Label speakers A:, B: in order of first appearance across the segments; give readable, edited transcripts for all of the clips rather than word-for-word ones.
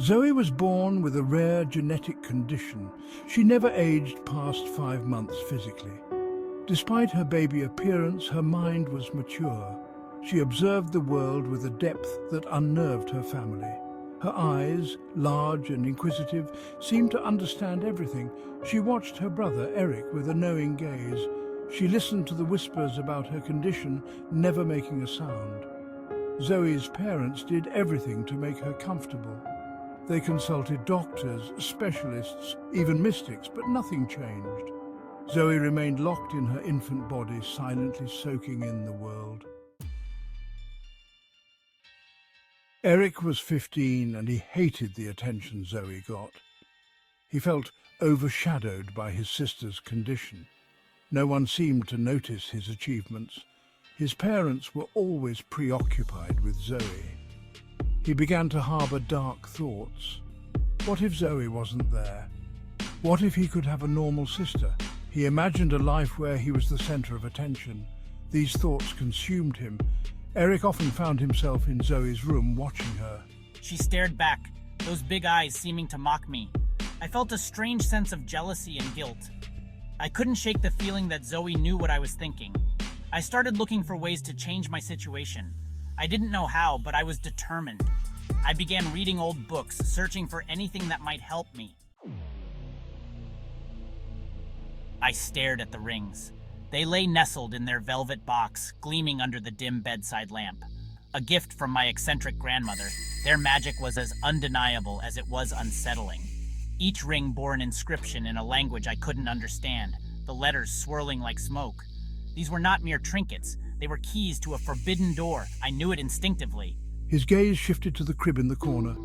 A: Zoe was born with a rare genetic condition. She never aged past 5 months physically. Despite her baby appearance, her mind was mature. She observed the world with a depth that unnerved her family. Her eyes, large and inquisitive, seemed to understand everything. She watched her brother, Eric, with a knowing gaze. She listened to the whispers about her condition, never making a sound. Zoe's parents did everything to make her comfortable. They consulted doctors, specialists, even mystics, but nothing changed. Zoe remained locked in her infant body, silently soaking in the world. Eric was 15 and he hated the attention Zoe got. He felt overshadowed by his sister's condition. No one seemed to notice his achievements. His parents were always preoccupied with Zoe. He began to harbor dark thoughts. What if Zoe wasn't there? What if he could have a normal sister? He imagined a life where he was the center of attention. These thoughts consumed him. Eric often found himself in Zoe's room watching her.
B: She stared back, those big eyes seeming to mock me. I felt a strange sense of jealousy and guilt. I couldn't shake the feeling that Zoe knew what I was thinking. I started looking for ways to change my situation. I didn't know how, but I was determined. I began reading old books, searching for anything that might help me. I stared at the rings. They lay nestled in their velvet box, gleaming under the dim bedside lamp. A gift from my eccentric grandmother, their magic was as undeniable as it was unsettling. Each ring bore an inscription in a language I couldn't understand, the letters swirling like smoke. These were not mere trinkets. They were keys to a forbidden door. I knew it instinctively.
A: His gaze shifted to the crib in the corner.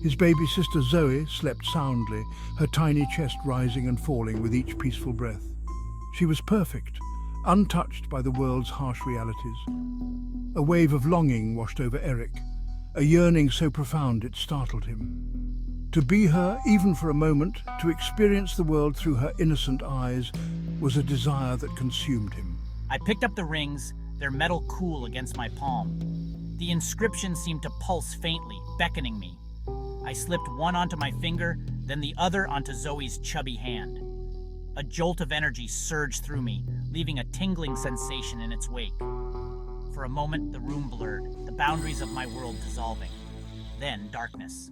A: His baby sister Zoe slept soundly, her tiny chest rising and falling with each peaceful breath. She was perfect, untouched by the world's harsh realities. A wave of longing washed over Eric, a yearning so profound it startled him. To be her, even for a moment, to experience the world through her innocent eyes, was a desire that consumed him.
B: I picked up the rings, their metal cool against my palm. The inscription seemed to pulse faintly, beckoning me. I slipped one onto my finger, then the other onto Zoe's chubby hand. A jolt of energy surged through me, leaving a tingling sensation in its wake. For a moment, the room blurred, the boundaries of my world dissolving. Then darkness.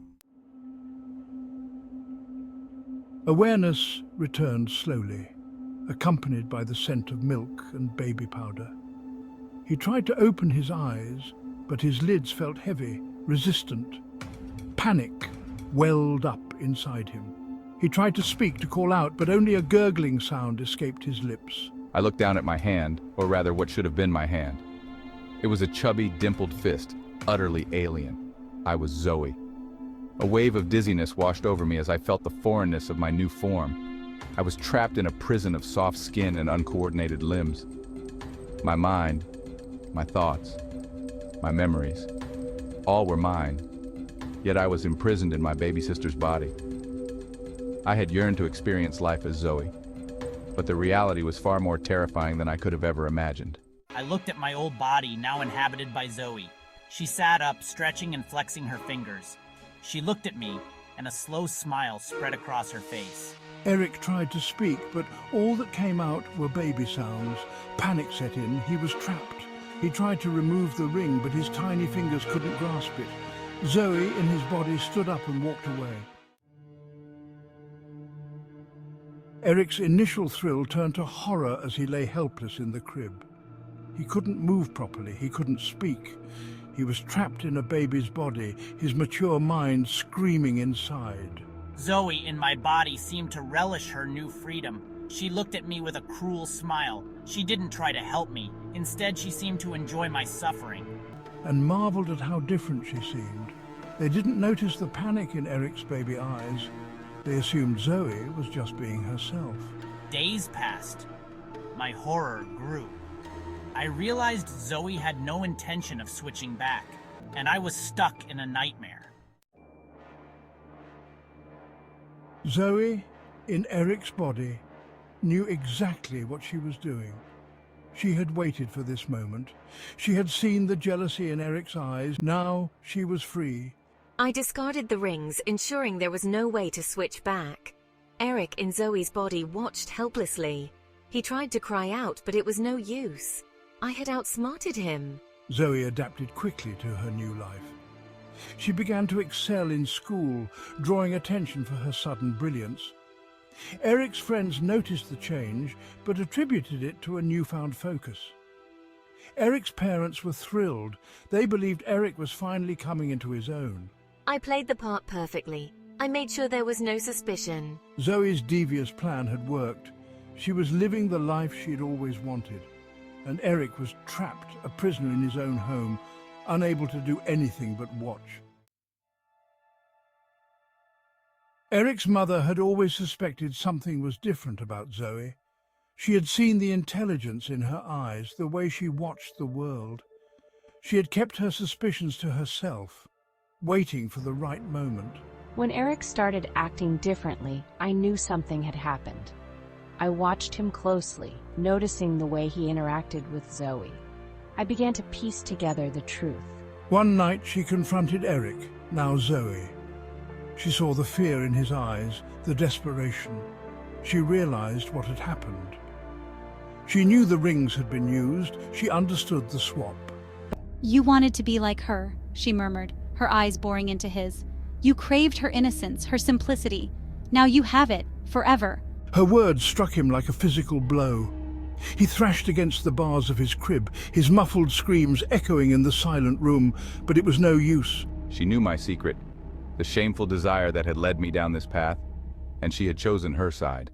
A: Awareness returned slowly, accompanied by the scent of milk and baby powder. He tried to open his eyes, but his lids felt heavy, resistant. Panic welled up inside him. He tried to speak, to call out, but only a gurgling sound escaped his lips.
C: I looked down at my hand, or rather what should have been my hand. It was a chubby, dimpled fist, utterly alien. I was Zoe. A wave of dizziness washed over me as I felt the foreignness of my new form. I was trapped in a prison of soft skin and uncoordinated limbs. My mind, my thoughts, my memories, all were mine, yet I was imprisoned in my baby sister's body. I had yearned to experience life as Zoe, but the reality was far more terrifying than I could have ever imagined.
B: I looked at my old body, now inhabited by Zoe. She sat up, stretching and flexing her fingers. She looked at me, and a slow smile spread across her face.
A: Eric tried to speak, but all that came out were baby sounds. Panic set in. He was trapped. He tried to remove the ring, but his tiny fingers couldn't grasp it. Zoe, in his body, stood up and walked away. Eric's initial thrill turned to horror as he lay helpless in the crib. He couldn't move properly. He couldn't speak. He was trapped in a baby's body, his mature mind screaming inside.
B: Zoe, in my body, seemed to relish her new freedom. She looked at me with a cruel smile. She didn't try to help me. Instead, she seemed to enjoy my suffering.
A: And marveled at how different she seemed. They didn't notice the panic in Eric's baby eyes. They assumed Zoe was just being herself.
B: Days passed. My horror grew. I realized Zoe had no intention of switching back, and I was stuck in a nightmare.
A: Zoe, in Eric's body, knew exactly what she was doing. She had waited for this moment. She had seen the jealousy in Eric's eyes. Now she was free.
D: I discarded the rings, ensuring there was no way to switch back. Eric in Zoe's body watched helplessly. He tried to cry out, but it was no use. I had outsmarted him.
A: Zoe adapted quickly to her new life. She began to excel in school, drawing attention for her sudden brilliance. Eric's friends noticed the change, but attributed it to a newfound focus. Eric's parents were thrilled. They believed Eric was finally coming into his own.
D: I played the part perfectly. I made sure there was no suspicion.
A: Zoe's devious plan had worked. She was living the life she'd always wanted. And Eric was trapped, a prisoner in his own home, unable to do anything but watch. Eric's mother had always suspected something was different about Zoe. She had seen the intelligence in her eyes, the way she watched the world. She had kept her suspicions to herself, waiting for the right moment.
E: When Eric started acting differently, I knew something had happened. I watched him closely, noticing the way he interacted with Zoe. I began to piece together the truth.
A: One night she confronted Eric, now Zoe. She saw the fear in his eyes, the desperation. She realized what had happened. She knew the rings had been used. She understood the swap.
F: "You wanted to be like her," she murmured, her eyes boring into his. "You craved her innocence, her simplicity. Now you have it, forever."
A: Her words struck him like a physical blow. He thrashed against the bars of his crib, his muffled screams echoing in the silent room, but it was no use.
C: She knew my secret, the shameful desire that had led me down this path, and she had chosen her side.